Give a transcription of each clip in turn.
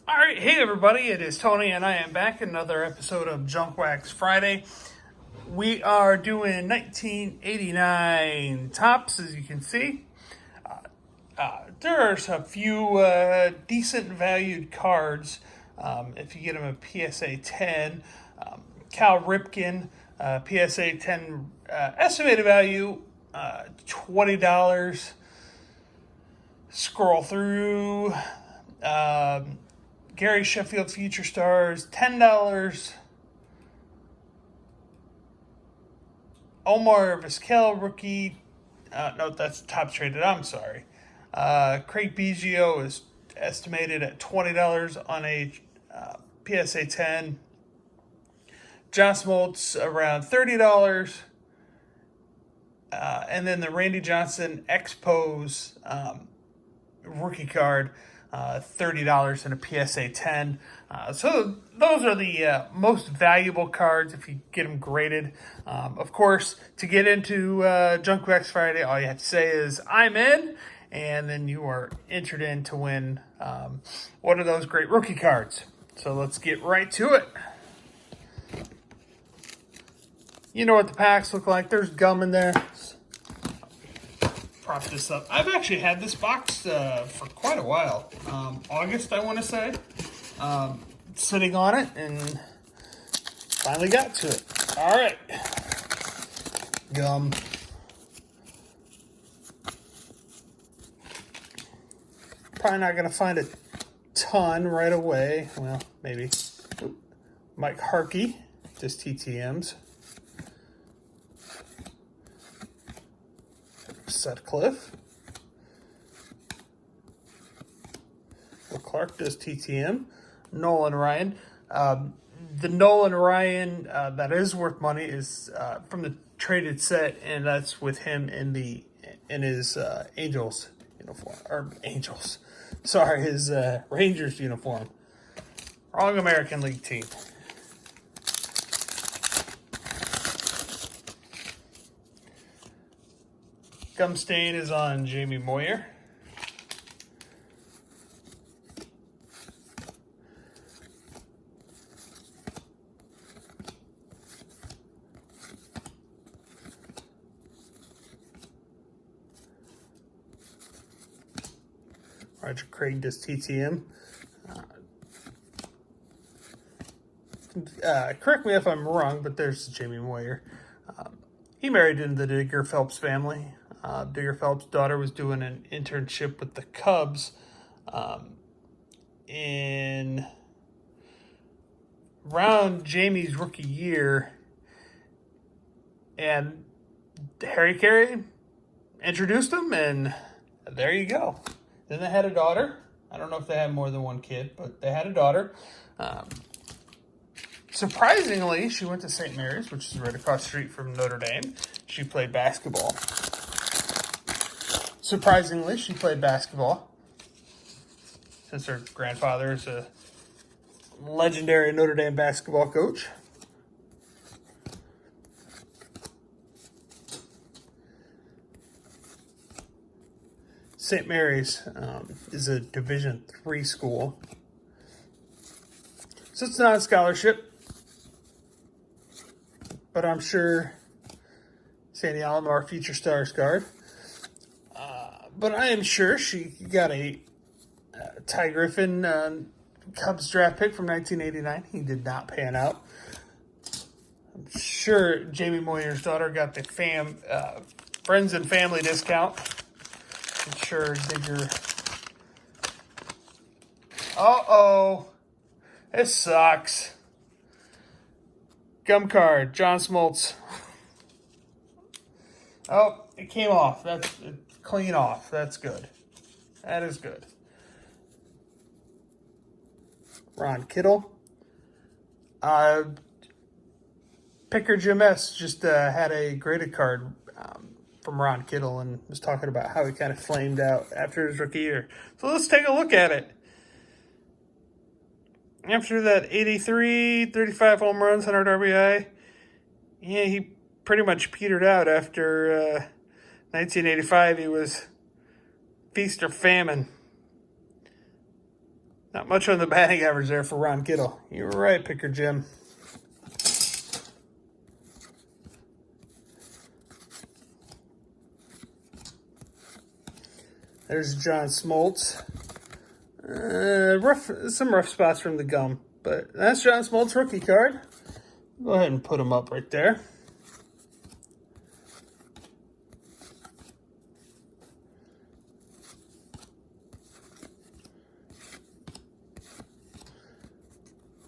All right, hey everybody, it is Tony, and I am back. Another episode of Junk Wax Friday. We are doing 1989 tops, as you can see. There's a few decent valued cards. If you get them a PSA 10, Cal Ripken, PSA 10 estimated value $20. Scroll through. Gary Sheffield Future Stars, $10. Omar Vizquel rookie. No, that's top traded. I'm sorry. Craig Biggio is estimated at $20 on a PSA 10. John Smoltz around $30. And then the Randy Johnson Expos rookie card, $30 in a PSA 10. So those are the most valuable cards if you get them graded. Of course, to get into Junk Wax Friday, all you have to say is, I'm in, and then you are entered in to win one of those great rookie cards. So let's get right to it. You know what the packs look like. There's gum in there. Prop this up. I've actually had this box for quite a while. August, I want to say. Sitting on it and finally got to it. All right. Gum. Probably not going to find a ton right away. Well, maybe. Mike Harkey, just TTMs. Sutcliffe. Will Clark does TTM. Nolan Ryan. The Nolan Ryan that is worth money is from the traded set, and that's with him in his Angels uniform, or Angels. Sorry, his Rangers uniform. Wrong American League team. Gum stain is on Jamie Moyer. Roger Craig does TTM. Correct me if I'm wrong, but there's Jamie Moyer. He married into the Digger Phelps family. Digger Phelps' daughter was doing an internship with the Cubs in around Jamie's rookie year, and Harry Carey introduced him, and there you go. Then they had a daughter. I don't know if they had more than one kid, but they had a daughter. Surprisingly, she went to St. Mary's, which is right across the street from Notre Dame. She played basketball. Surprisingly, she played basketball since her grandfather is a legendary Notre Dame basketball coach. St. Mary's is a Division III school, so it's not a scholarship, but I'm sure Sandy Alomar Future Stars card. But I am sure she got a Ty Griffin Cubs draft pick from 1989. He did not pan out. I'm sure Jamie Moyer's daughter got the friends and family discount. I'm sure Digger. Uh-oh. This sucks. Gum card, John Smoltz. Oh, it came off. That's clean off. That's good. That is good. Ron Kittle. Picker Jim S. just had a graded card from Ron Kittle and was talking about how he kind of flamed out after his rookie year. So let's take a look at it. After that 83, 35 home runs, 100 RBI, yeah, he pretty much petered out after 1985. He was feast or famine. Not much on the batting average there for Ron Kittle. You're right, Picker Jim. There's John Smoltz. Some rough spots from the gum, but that's John Smoltz rookie card. Go ahead and put him up right there.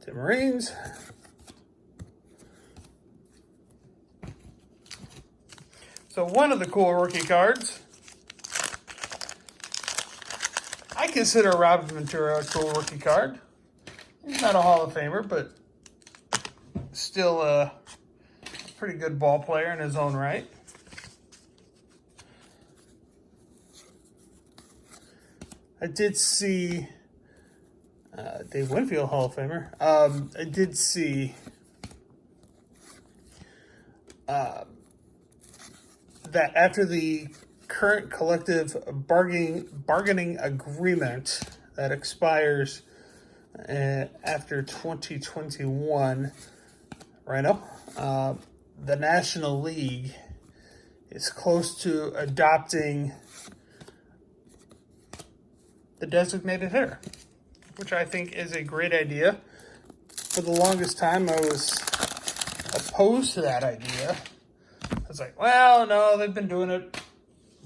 Tim Raines. So one of the cool rookie cards. I consider Robin Ventura a cool rookie card. He's not a Hall of Famer, but still a pretty good ball player in his own right. I did see Dave Winfield, Hall of Famer. I did see that after the current collective bargaining agreement that expires after 2021, Rhino, the National League is close to adopting the designated hitter, which I think is a great idea. For the longest time, I was opposed to that idea. I was like, well, no, they've been doing it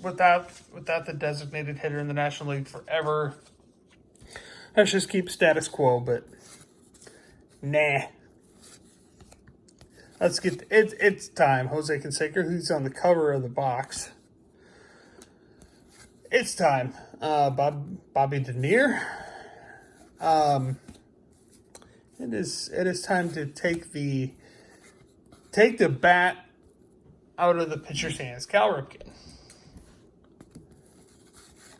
without the designated hitter in the National League forever. Let's just keep status quo, but nah. Let's get it's time. Jose Canseco, who's on the cover of the box. It's time. Bobby Dernier. It is time to take the bat out of the pitcher's hands. Cal Ripken.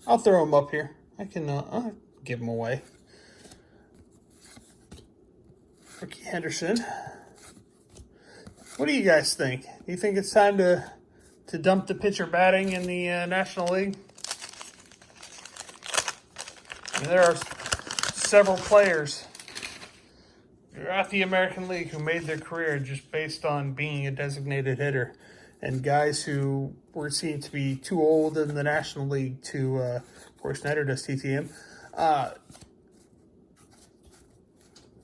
I'll throw him up here. I can I'll give him away. Ricky Henderson. What do you guys think? Do you think it's time to dump the pitcher batting in the National League? I mean, there are several players throughout the American League who made their career just based on being a designated hitter, and guys who were seen to be too old in the National League to, of course, Snyder does TTM,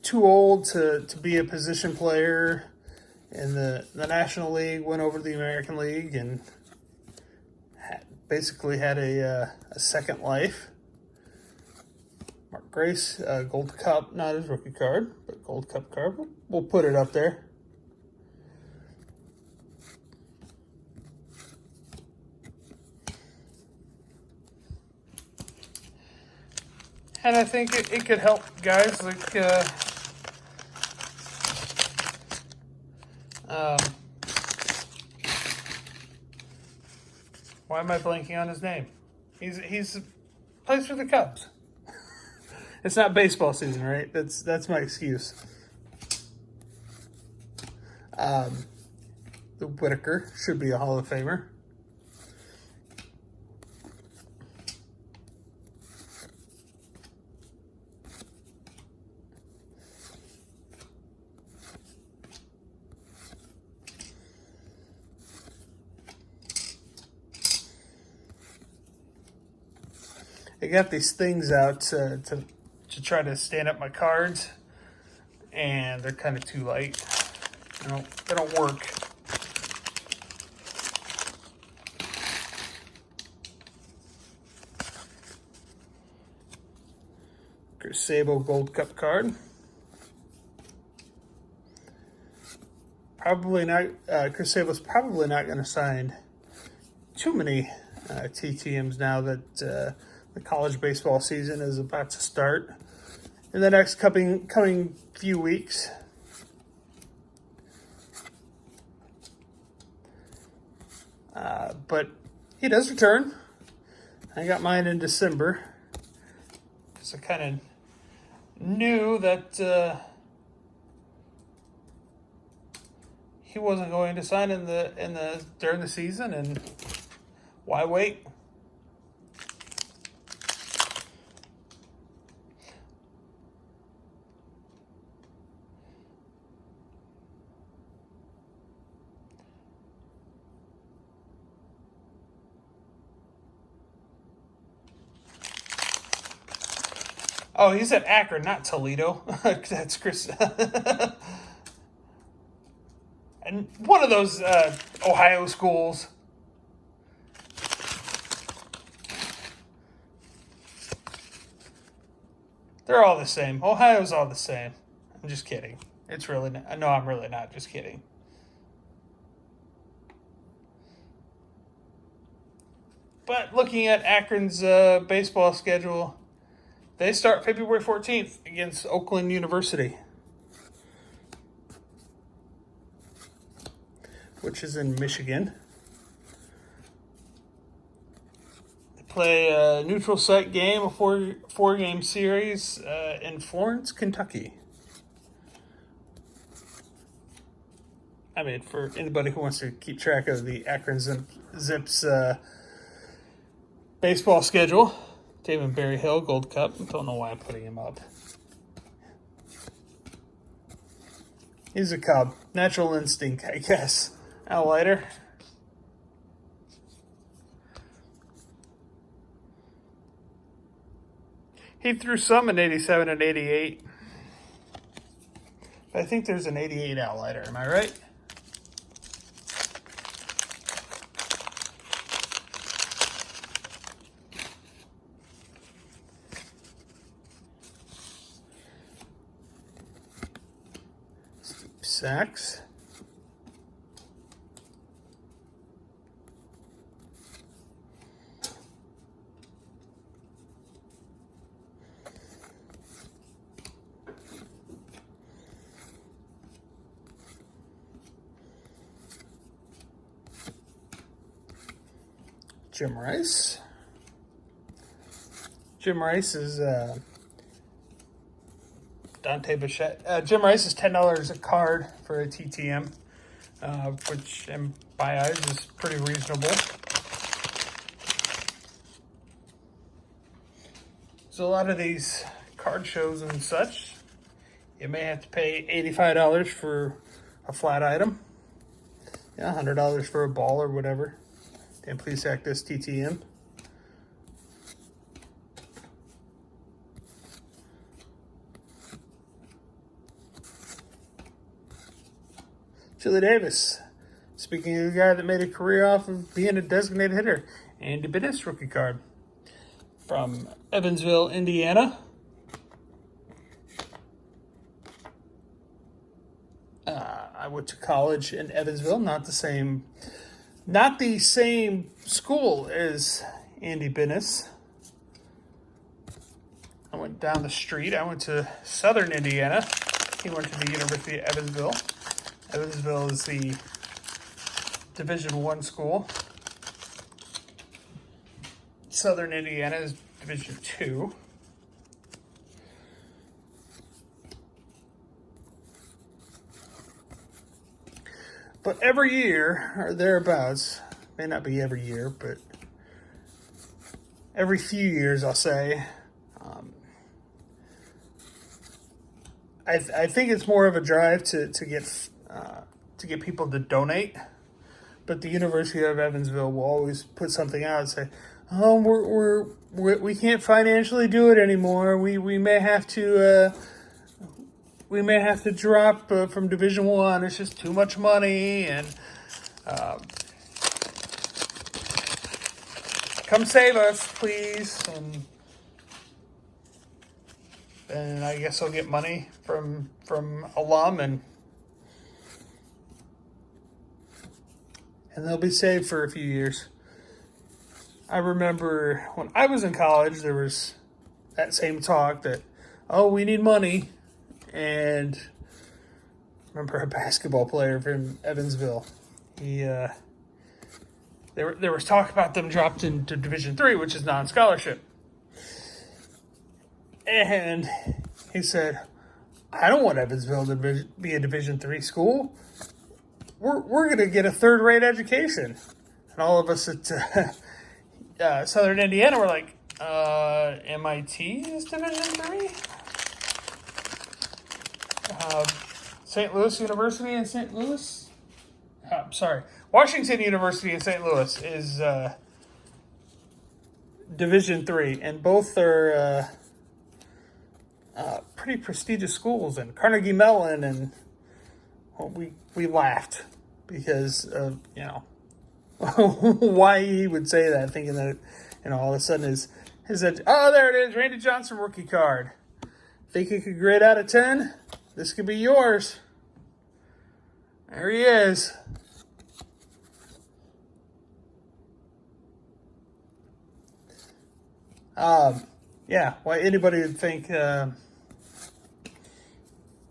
too old to be a position player in the National League, went over to the American League and basically had a second life. Mark Grace, Gold Cup, not his rookie card, but Gold Cup card. We'll put it up there. And I think it could help guys like why am I blanking on his name? He's plays for the Cubs. It's not baseball season, right? That's my excuse. The Whitaker should be a Hall of Famer. I got these things out to try to stand up my cards, and they're kind of too light. They don't work. Chris Sabo Gold Cup card. Probably not. Chris Sabo's probably not going to sign too many TTMs now that the college baseball season is about to start in the next coming few weeks. But he does return. I got mine in December, so I kind of knew that he wasn't going to sign in the during the season, and why wait? Oh, he's at Akron, not Toledo. That's Chris. And one of those Ohio schools. They're all the same. Ohio's all the same. I'm just kidding. It's really not. No, I'm really not. Just kidding. But looking at Akron's baseball schedule, they start February 14th against Oakland University, which is in Michigan. They play a neutral site game, a four-game series in Florence, Kentucky. I mean, for anybody who wants to keep track of the Akron Zips baseball schedule, David Berryhill, Gold Cup. Don't know why I'm putting him up. He's a Cub. Natural instinct, I guess. Outlighter. He threw some in 87 and 88. But I think there's an 88 outlighter. Am I right? Sacks. Jim Rice. Jim Rice is Dante Bichette. Jim Rice is $10 a card for a TTM, which in my eyes is pretty reasonable. So a lot of these card shows and such, you may have to pay $85 for a flat item. Yeah, $100 for a ball or whatever. Then please sack this TTM. Chili Davis. Speaking of the guy that made a career off of being a designated hitter, Andy Benes rookie card from Evansville, Indiana. I went to college in Evansville, not the same school as Andy Benes. I went down the street. I went to Southern Indiana. He went to the University of Evansville. Evansville is the Division I school. Southern Indiana is Division II. But every year, or thereabouts, may not be every year, but every few years, I'll say, I think it's more of a drive to get people to donate. But the University of Evansville will always put something out and say, "Oh, we can't financially do it anymore. We may have to drop from Division I. It's just too much money, and come save us, please." And I guess I'll get money from alum, and they'll be saved for a few years. I remember when I was in college, there was that same talk that, we need money. And I remember a basketball player from Evansville. There was talk about them dropped into Division III, which is non-scholarship. And he said, "I don't want Evansville to be a Division III school. We're going to get a third-rate education." And all of us at Southern Indiana were like, MIT is Division III? St. Louis University in St. Louis? Washington University in St. Louis is Division III, and both are pretty prestigious schools and Carnegie Mellon, and well, we laughed because of, why he would say that, thinking that, all of a sudden oh, there it is, Randy Johnson rookie card. Think you could grade out of 10? This could be yours. There he is. Yeah, why anybody would think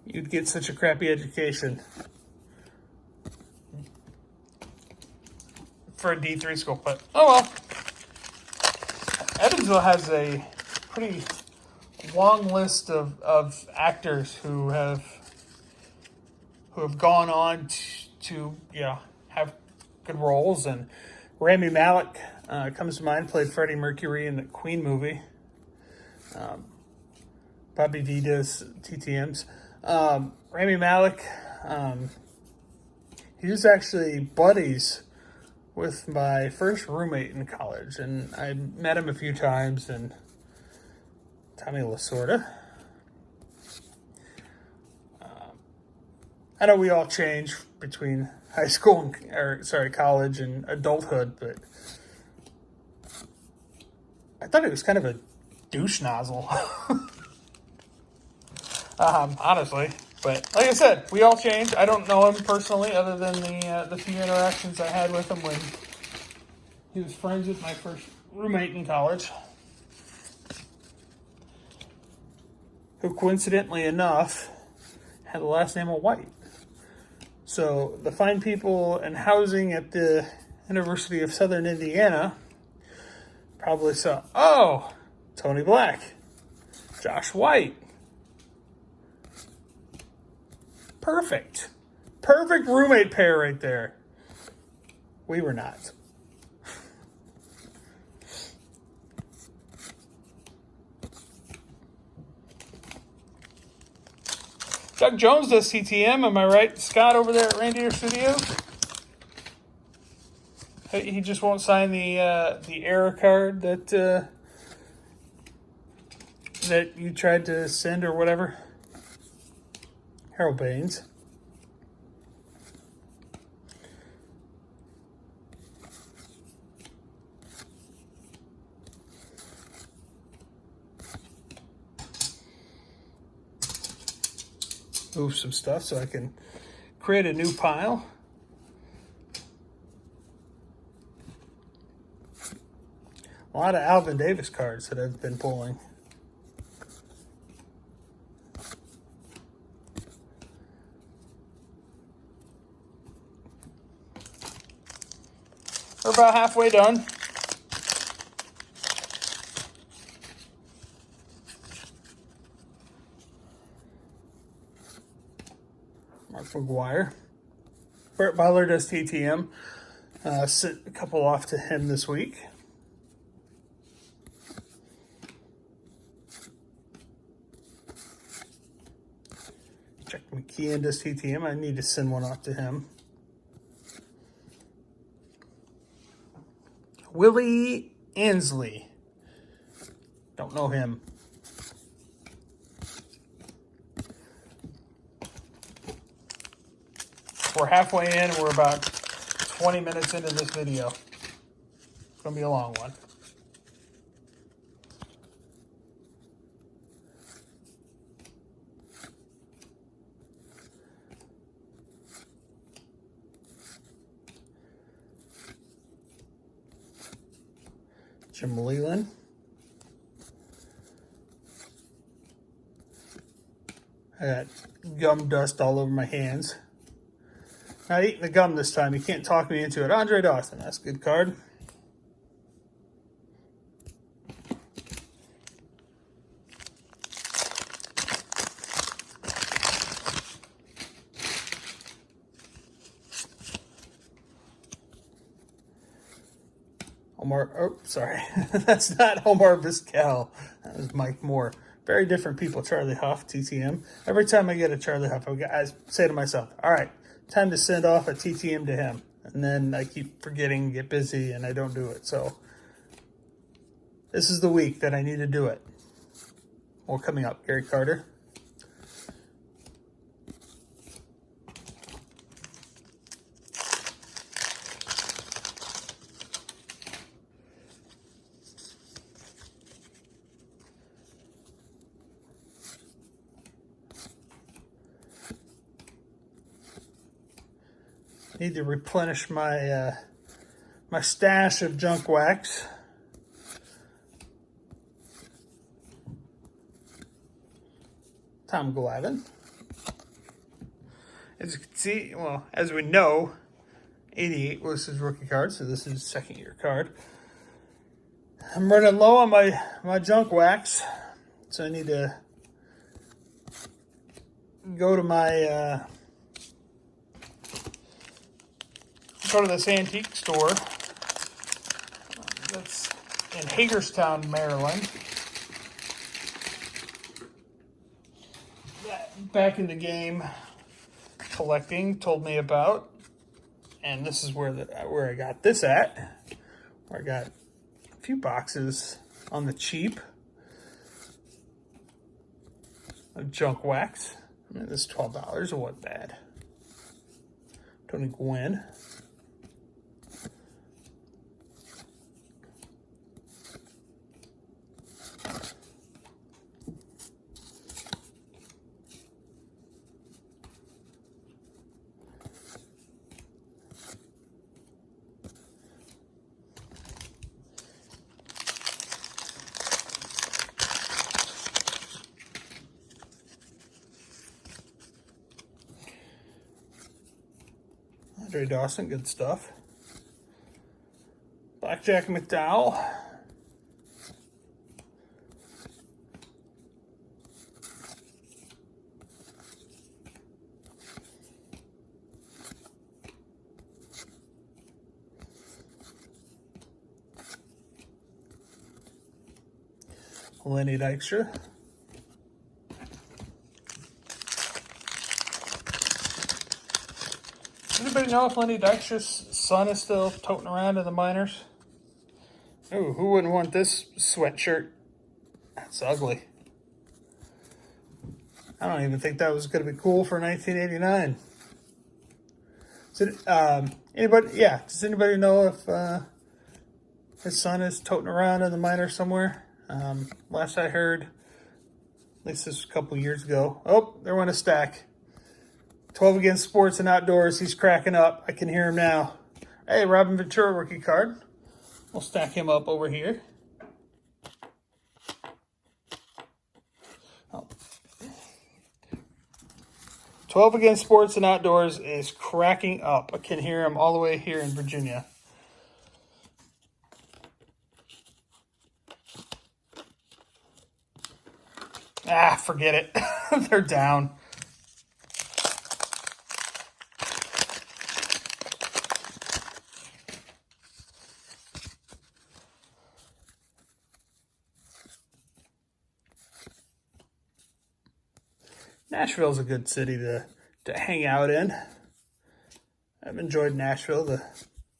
you'd get such a crappy education for a D3 school, but oh well. Evansville has a pretty long list of actors who have gone on to have good roles, and Rami Malek comes to mind, played Freddie Mercury in the Queen movie. Bobby D does TTMs. Rami Malek, he was actually buddies with my first roommate in college, and I met him a few times, and Tommy Lasorda. I know we all change between high school college and adulthood, but I thought he was kind of a douche nozzle. Honestly. But like I said, we all change. I don't know him personally, other than the few interactions I had with him when he was friends with my first roommate in college, who coincidentally enough had the last name of White. So the fine people in housing at the University of Southern Indiana probably saw, oh, Tony Black, Josh White. Perfect roommate pair right there. We were not. Doug Jones does CTM, am I right? Scott over there at Reindeer Studios. He just won't sign the error card that you tried to send or whatever. Harold Baines. Move some stuff so I can create a new pile. A lot of Alvin Davis cards that I've been pulling. We're about halfway done. Mark McGuire. Brett Butler does TTM. Sent a couple off to him this week. Chuck McKeon does TTM. I need to send one off to him. Willie Ansley. Don't know him. We're halfway in. We're about 20 minutes into this video. It's going to be a long one. Jim Leland. I got gum dust all over my hands. Not eating the gum this time. You can't talk me into it. Andre Dawson. That's a good card. Sorry. That's not Omar Vizquel. That was Mike Moore. Very different people. Charlie Huff, TTM. Every time I get a Charlie Huff, I say to myself, all right, time to send off a TTM to him. And then I keep forgetting, get busy, and I don't do it. So this is the week that I need to do it. Well, coming up, Gary Carter. Need to replenish my my stash of junk wax. Tom Glavine. As you can see, well, as we know, 88 was his rookie card, so this is his second year card. I'm running low on my junk wax, so I need to go to my go to this antique store that's in Hagerstown, Maryland. Back in the game collecting told me about, and this is where I got this at. Where I got a few boxes on the cheap of junk wax. I mean, this is $12. It wasn't bad. Tony Gwynn. Andre Dawson, good stuff. Blackjack McDowell. Lenny Dykstra. Anybody know if Lenny Dykstra's son is still toting around in the minors? Ooh, who wouldn't want this sweatshirt? That's ugly. I don't even think that was going to be cool for 1989. Anybody? Yeah, does anybody know if his son is toting around in the minors somewhere? Last I heard, at least this was a couple years ago. Oh, there went a stack. 12 against sports and outdoors. He's cracking up. I can hear him now. Hey, Robin Ventura rookie card. We'll stack him up over here. Oh. 12 against sports and outdoors is cracking up. I can hear him all the way here in Virginia. Ah, forget it. They're down. Nashville's a good city to hang out in. I've enjoyed Nashville the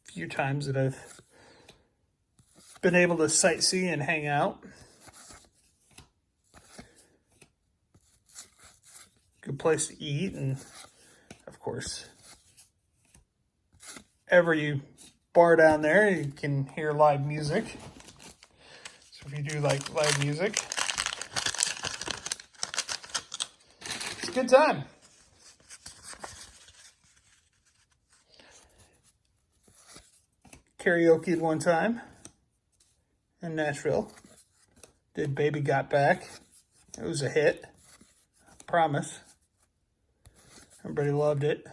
few times that I've been able to sightsee and hang out. Good place to eat, and of course, every bar down there you can hear live music. So if you do like live music, it's a good time. Karaoke one time in Nashville. Did Baby Got Back. It was a hit. I promise. Everybody loved it.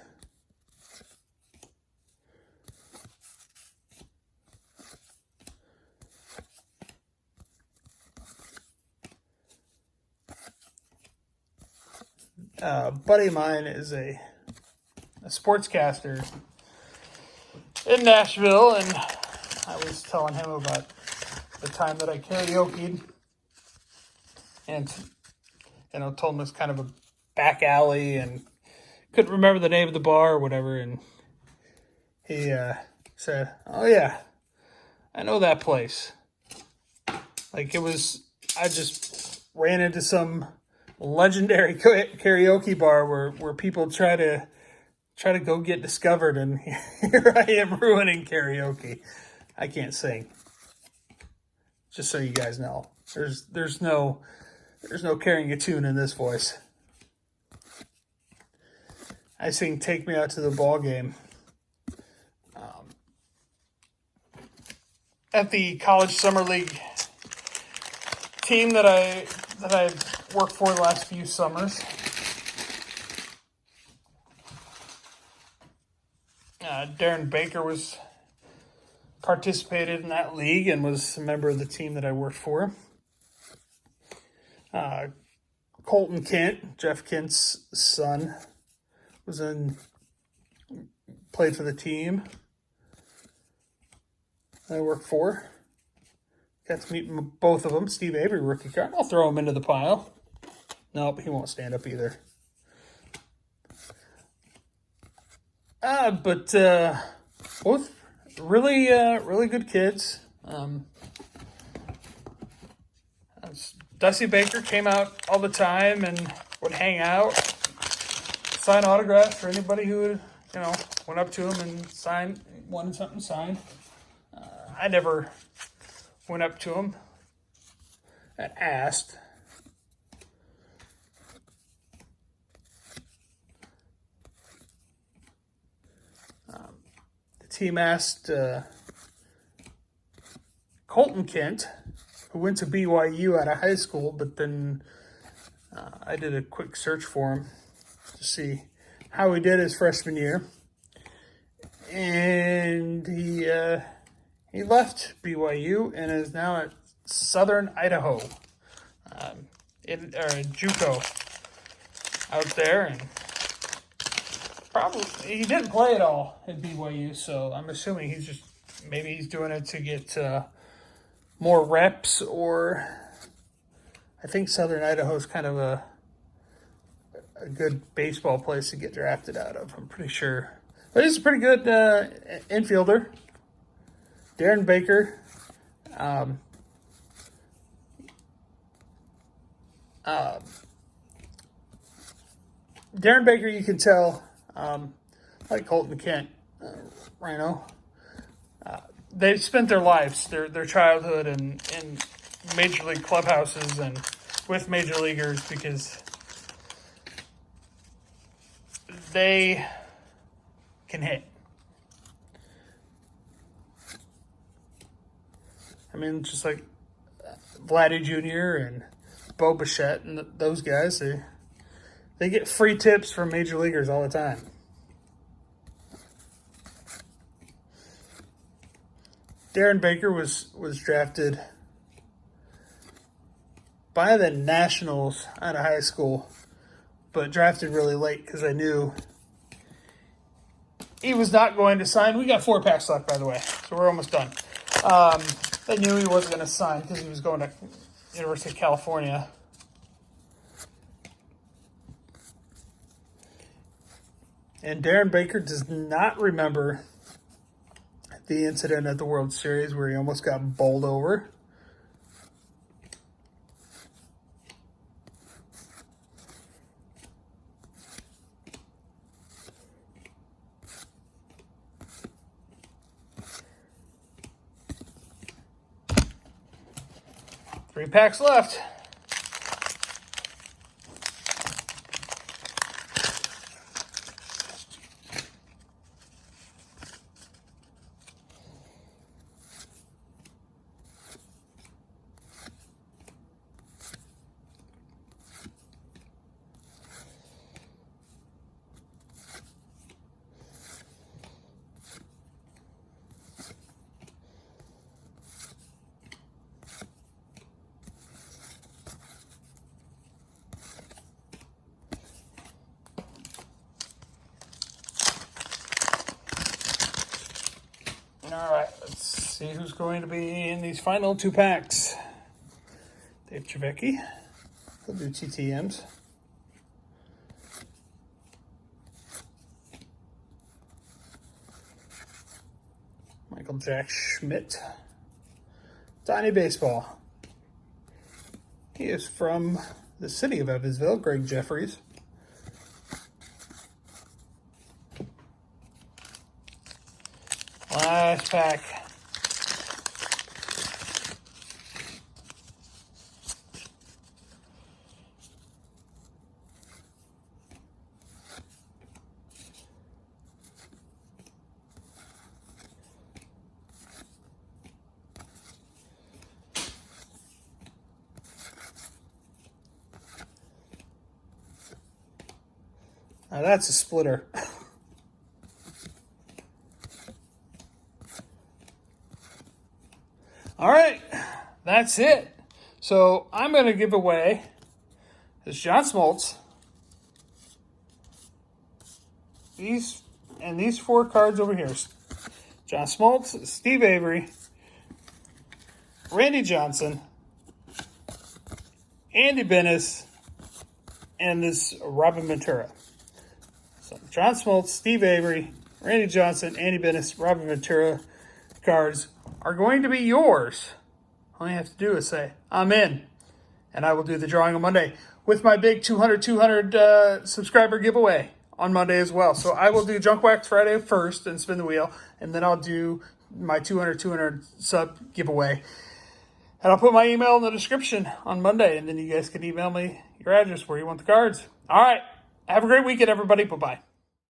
A buddy of mine is a sportscaster in Nashville, and I was telling him about the time that I karaoke'd, and told him it's kind of a back alley and couldn't remember the name of the bar or whatever, and he said, "Oh yeah, I know that place." Like it was, I just ran into some legendary karaoke bar where people try to go get discovered, and here I am ruining karaoke. I can't sing. Just so you guys know, there's no carrying a tune in this voice. I sing "Take Me Out to the Ball Game." At the college summer league team that I've worked for the last few summers. Darren Baker participated in that league and was a member of the team that I worked for. Colton Kent, Jeff Kent's son, played for the team I worked for. Got to meet both of them. Steve Avery, rookie card. I'll throw him into the pile. Nope, he won't stand up either. But both really good kids. Dusty Baker came out all the time and would hang out, sign autographs for anybody who would, went up to him and wanted something signed. I never went up to him and asked. The team asked Colton Kent, who went to BYU out of high school, but then I did a quick search for him to see how he did his freshman year. And he left BYU and is now at Southern Idaho, in JUCO out there, and probably he didn't play at all at BYU, so I'm assuming he's doing it to get more reps, or I think Southern Idaho is kind of a good baseball place to get drafted out of. I'm pretty sure, but he's a pretty good infielder. Darren Baker, you can tell, like Colton Kent, Rhino, they've spent their lives, their childhood in major league clubhouses and with major leaguers, because they can hit. I mean, just like Vladdy Jr. and Bo Bichette and those guys, they get free tips from major leaguers all the time. Darren Baker was drafted by the Nationals out of high school, but drafted really late because I knew he was not going to sign. We got 4 packs left, by the way, so we're almost done. I knew he wasn't going to sign because he was going to University of California. And Darren Baker does not remember the incident at the World Series where he almost got bowled over. Three packs left. All right, let's see who's going to be in these final 2 packs. Dave Trevecki. He'll do TTMs. Michael Jack Schmidt. Donnie Baseball. He is from the city of Evansville, Greg Jeffries. Last pack. Now that's a splitter. All right, that's it. So I'm going to give away this John Smoltz. These 4 cards over here. John Smoltz, Steve Avery, Randy Johnson, Andy Benes, and this Robin Ventura. So John Smoltz, Steve Avery, Randy Johnson, Andy Benes, Robin Ventura cards are going to be yours. All you have to do is say, I'm in. And I will do the drawing on Monday with my big 200 subscriber giveaway on Monday as well. So I will do Junk Wax Friday first and spin the wheel. And then I'll do my 200 sub giveaway. And I'll put my email in the description on Monday. And then you guys can email me your address where you want the cards. All right. Have a great weekend, everybody. Bye-bye.